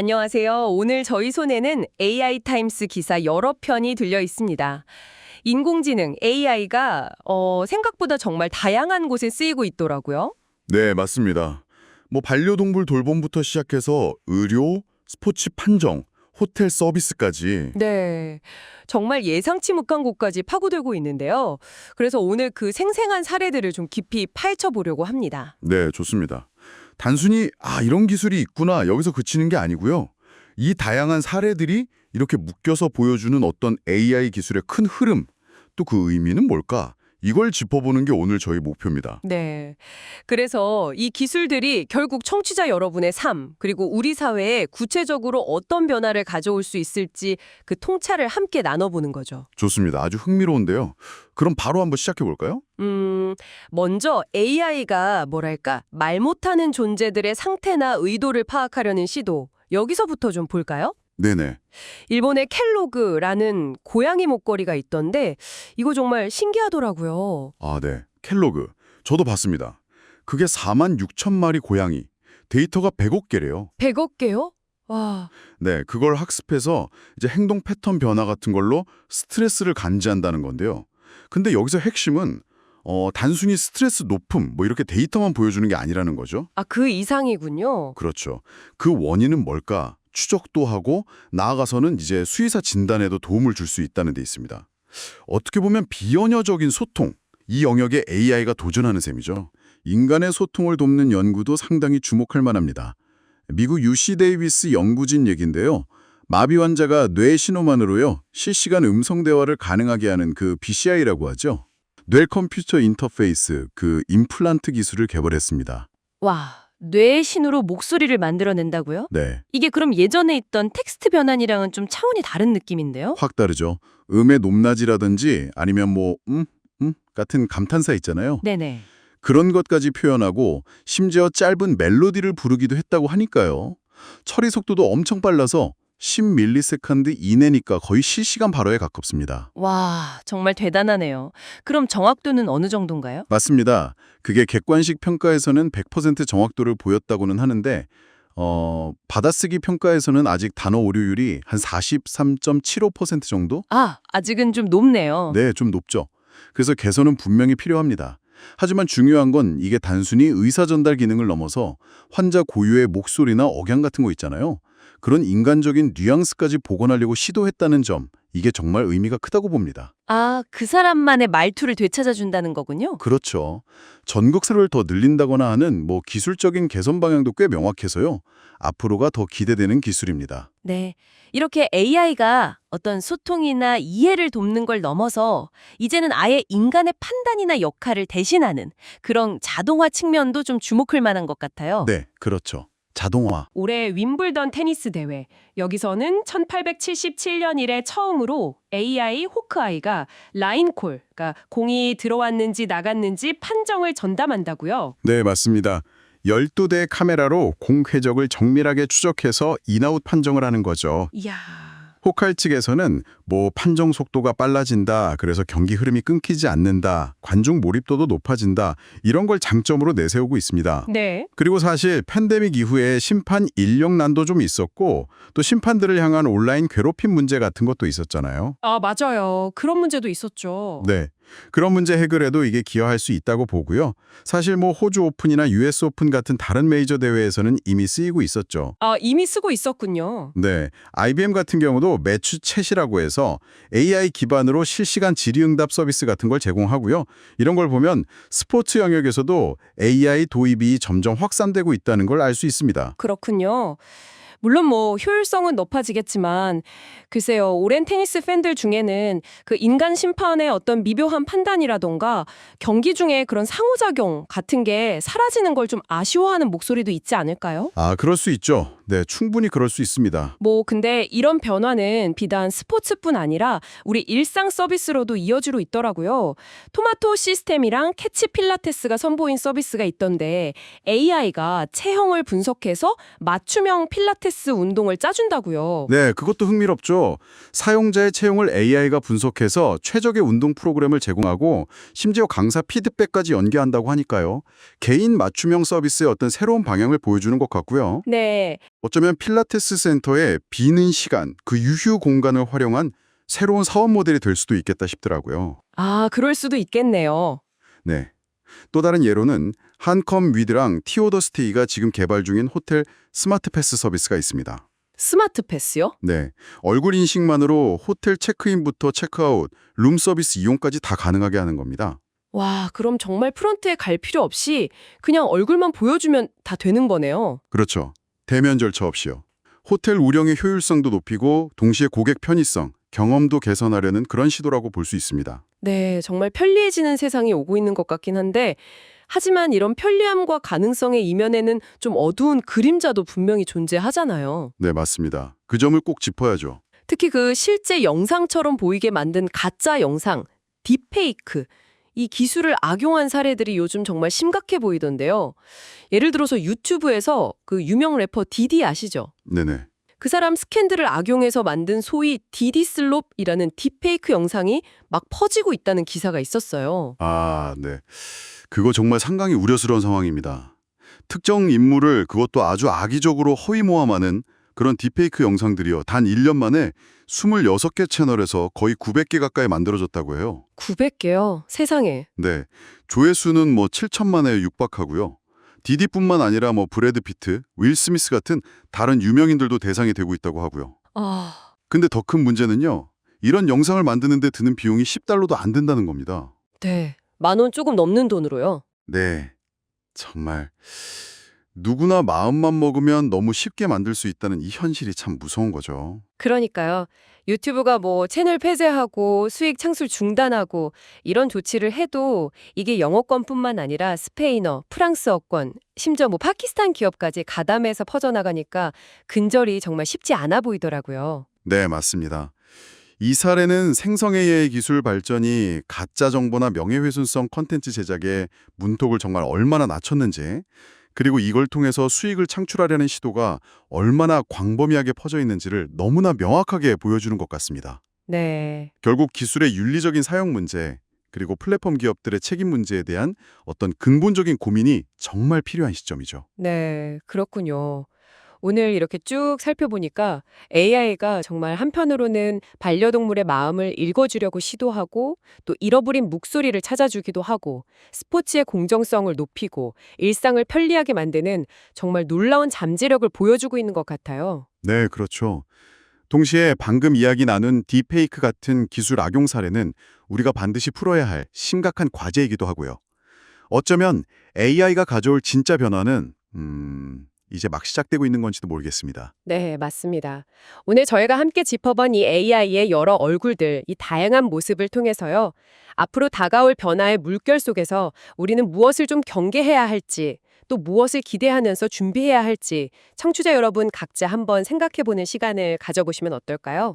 안녕하세요. 오늘 저희 손에는 AI 타임스 기사 여러 편이 들려 있습니다. 인공지능 AI가 생각보다 정말 다양한 곳에 쓰이고 있더라고요. 네, 맞습니다. 반려동물 돌봄부터 시작해서 의료, 스포츠 판정, 호텔 서비스까지. 네. 정말 예상치 못한 곳까지 파고들고 있는데요. 그래서 오늘 그 생생한 사례들을 좀 깊이 파헤쳐 보려고 합니다. 네, 좋습니다. 단순히 이런 기술이 있구나 여기서 그치는 게 아니고요. 이 다양한 사례들이 이렇게 묶여서 보여주는 어떤 AI 기술의 큰 흐름, 또 그 의미는 뭘까? 이걸 짚어보는 게 오늘 저희 목표입니다. 네. 그래서 이 기술들이 결국 청취자 여러분의 삶, 그리고 우리 사회에 구체적으로 어떤 변화를 가져올 수 있을지 그 통찰을 함께 나눠보는 거죠. 좋습니다. 아주 흥미로운데요. 그럼 바로 한번 시작해 볼까요? 먼저 AI가 말 못하는 존재들의 상태나 의도를 파악하려는 시도, 여기서부터 좀 볼까요? 네네. 일본의 켈로그라는 고양이 목걸이가 있던데 이거 정말 신기하더라고요. 네. 켈로그. 저도 봤습니다. 그게 4만 6천 마리 고양이. 데이터가 100억 개래요. 100억 개요? 와, 네, 그걸 학습해서 이제 행동 패턴 변화 같은 걸로 스트레스를 감지한다는 건데요. 근데 여기서 핵심은 단순히 스트레스 높음 이렇게 데이터만 보여주는 게 아니라는 거죠. 그 이상이군요. 그렇죠. 그 원인은 뭘까? 추적도 하고 나아가서는 이제 수의사 진단에도 도움을 줄 수 있다는 데 있습니다. 어떻게 보면 비언어적인 소통, 이 영역에 AI가 도전하는 셈이죠. 인간의 소통을 돕는 연구도 상당히 주목할 만합니다. 미국 UC 데이비스 연구진 얘기인데요. 마비 환자가 뇌 신호만으로요, 실시간 음성 대화를 가능하게 하는 그 BCI라고 하죠. 뇌 컴퓨터 인터페이스, 그 임플란트 기술을 개발했습니다. 와, 뇌의 신호로 목소리를 만들어낸다고요? 네, 이게 그럼 예전에 있던 텍스트 변환이랑은 좀 차원이 다른 느낌인데요? 확 다르죠. 음의 높낮이라든지 아니면 같은 감탄사 있잖아요. 네네. 그런 것까지 표현하고 심지어 짧은 멜로디를 부르기도 했다고 하니까요. 처리 속도도 엄청 빨라서 10ms 이내니까 거의 실시간 발화에 가깝습니다. 와, 정말 대단하네요. 그럼 정확도는 어느 정도인가요? 맞습니다. 그게 객관식 평가에서는 100% 정확도를 보였다고는 하는데 받아쓰기 평가에서는 아직 단어 오류율이 한 43.75% 정도? 아직은 좀 높네요. 네, 좀 높죠. 그래서 개선은 분명히 필요합니다. 하지만 중요한 건 이게 단순히 의사 전달 기능을 넘어서 환자 고유의 목소리나 억양 같은 거 있잖아요. 그런 인간적인 뉘앙스까지 복원하려고 시도했다는 점, 이게 정말 의미가 크다고 봅니다. 그 사람만의 말투를 되찾아준다는 거군요. 그렇죠. 전극세를 더 늘린다거나 하는 기술적인 개선 방향도 꽤 명확해서요. 앞으로가 더 기대되는 기술입니다. 네. 이렇게 AI가 어떤 소통이나 이해를 돕는 걸 넘어서 이제는 아예 인간의 판단이나 역할을 대신하는 그런 자동화 측면도 좀 주목할 만한 것 같아요. 네, 그렇죠. 자동화. 올해 윈블던 테니스 대회. 여기서는 1877년 이래 처음으로 AI 호크아이가 라인콜, 그러니까 공이 들어왔는지 나갔는지 판정을 전담한다고요. 네, 맞습니다. 12대의 카메라로 공 궤적을 정밀하게 추적해서 인아웃 판정을 하는 거죠. 이야. 호칼 측에서는 판정 속도가 빨라진다, 그래서 경기 흐름이 끊기지 않는다, 관중 몰입도도 높아진다, 이런 걸 장점으로 내세우고 있습니다. 네. 그리고 사실 팬데믹 이후에 심판 인력 난도 좀 있었고 또 심판들을 향한 온라인 괴롭힘 문제 같은 것도 있었잖아요. 맞아요. 그런 문제도 있었죠. 네. 그런 문제 해결에도 이게 기여할 수 있다고 보고요. 사실 호주 오픈이나 US 오픈 같은 다른 메이저 대회에서는 이미 쓰이고 있었죠. 이미 쓰고 있었군요. 네. IBM 같은 경우도 매추챗이라고 해서 AI 기반으로 실시간 질의응답 서비스 같은 걸 제공하고요. 이런 걸 보면 스포츠 영역에서도 AI 도입이 점점 확산되고 있다는 걸 알 수 있습니다. 그렇군요. 물론 효율성은 높아지겠지만 글쎄요, 오랜 테니스 팬들 중에는 그 인간 심판의 어떤 미묘한 판단이라던가 경기 중에 그런 상호작용 같은 게 사라지는 걸 좀 아쉬워하는 목소리도 있지 않을까요? 그럴 수 있죠. 네, 충분히 그럴 수 있습니다. 근데 이런 변화는 비단 스포츠뿐 아니라 우리 일상 서비스로도 이어지고 있더라고요. 토마토 시스템이랑 캐치 필라테스가 선보인 서비스가 있던데 AI가 체형을 분석해서 맞춤형 필라테스 운동을 짜준다고요. 네, 그것도 흥미롭죠. 사용자의 체형을 AI가 분석해서 최적의 운동 프로그램을 제공하고 심지어 강사 피드백까지 연계한다고 하니까요. 개인 맞춤형 서비스의 어떤 새로운 방향을 보여주는 것 같고요. 네. 어쩌면 필라테스 센터의 비는 시간, 그 유휴 공간을 활용한 새로운 사업 모델이 될 수도 있겠다 싶더라고요. 아, 그럴 수도 있겠네요. 네. 또 다른 예로는 한컴 위드랑 티오더스테이가 지금 개발 중인 호텔 스마트 패스 서비스가 있습니다. 스마트 패스요? 네. 얼굴 인식만으로 호텔 체크인부터 체크아웃, 룸 서비스 이용까지 다 가능하게 하는 겁니다. 와, 그럼 정말 프런트에 갈 필요 없이 그냥 얼굴만 보여주면 다 되는 거네요. 그렇죠. 대면 절차 없이요. 호텔 운영의 효율성도 높이고 동시에 고객 편의성, 경험도 개선하려는 그런 시도라고 볼 수 있습니다. 네, 정말 편리해지는 세상이 오고 있는 것 같긴 한데, 하지만 이런 편리함과 가능성의 이면에는 좀 어두운 그림자도 분명히 존재하잖아요. 네, 맞습니다. 그 점을 꼭 짚어야죠. 특히 그 실제 영상처럼 보이게 만든 가짜 영상, 딥페이크, 이 기술을 악용한 사례들이 요즘 정말 심각해 보이던데요. 예를 들어서 유튜브에서 그 유명 래퍼 디디 아시죠? 네네. 그 사람 스캔들을 악용해서 만든 소위 디디슬롭이라는 딥페이크 영상이 막 퍼지고 있다는 기사가 있었어요. 아, 네. 그거 정말 상당히 우려스러운 상황입니다. 특정 인물을 그것도 아주 악의적으로 허위 모함하는 그런 딥페이크 영상들이요. 단 1년 만에 26개 채널에서 거의 900개 가까이 만들어졌다고 해요. 900개요? 세상에. 네. 조회수는 뭐 7천만에 육박하고요. 디디뿐만 아니라 뭐 브래드 피트, 윌 스미스 같은 다른 유명인들도 대상이 되고 있다고 하고요. 아, 근데 더 큰 문제는요. 이런 영상을 만드는 데 드는 비용이 10달러도 안 된다는 겁니다. 네. 10,000원 조금 넘는 돈으로요. 네. 정말 누구나 마음만 먹으면 너무 쉽게 만들 수 있다는 이 현실이 참 무서운 거죠. 그러니까요. 유튜브가 뭐 채널 폐쇄하고 수익 창출 중단하고 이런 조치를 해도 이게 영어권뿐만 아니라 스페인어, 프랑스어권, 심지어 뭐 파키스탄 기업까지 가담해서 퍼져나가니까 근절이 정말 쉽지 않아 보이더라고요. 네, 맞습니다. 이 사례는 생성 AI 기술 발전이 가짜 정보나 명예훼손성 컨텐츠 제작에 문턱을 정말 얼마나 낮췄는지, 그리고 이걸 통해서 수익을 창출하려는 시도가 얼마나 광범위하게 퍼져 있는지를 너무나 명확하게 보여주는 것 같습니다. 네. 결국 기술의 윤리적인 사용 문제, 그리고 플랫폼 기업들의 책임 문제에 대한 어떤 근본적인 고민이 정말 필요한 시점이죠. 네, 그렇군요. 오늘 이렇게 쭉 살펴보니까 AI가 정말 한편으로는 반려동물의 마음을 읽어주려고 시도하고 또 잃어버린 목소리를 찾아주기도 하고 스포츠의 공정성을 높이고 일상을 편리하게 만드는 정말 놀라운 잠재력을 보여주고 있는 것 같아요. 네, 그렇죠. 동시에 방금 이야기 나눈 딥페이크 같은 기술 악용 사례는 우리가 반드시 풀어야 할 심각한 과제이기도 하고요. 어쩌면 AI가 가져올 진짜 변화는 이제 막 시작되고 있는 건지도 모르겠습니다. 네, 맞습니다. 오늘 저희가 함께 짚어본 이 AI의 여러 얼굴들, 이 다양한 모습을 통해서요. 앞으로 다가올 변화의 물결 속에서 우리는 무엇을 좀 경계해야 할지, 또 무엇을 기대하면서 준비해야 할지 청취자 여러분 각자 한번 생각해보는 시간을 가져보시면 어떨까요?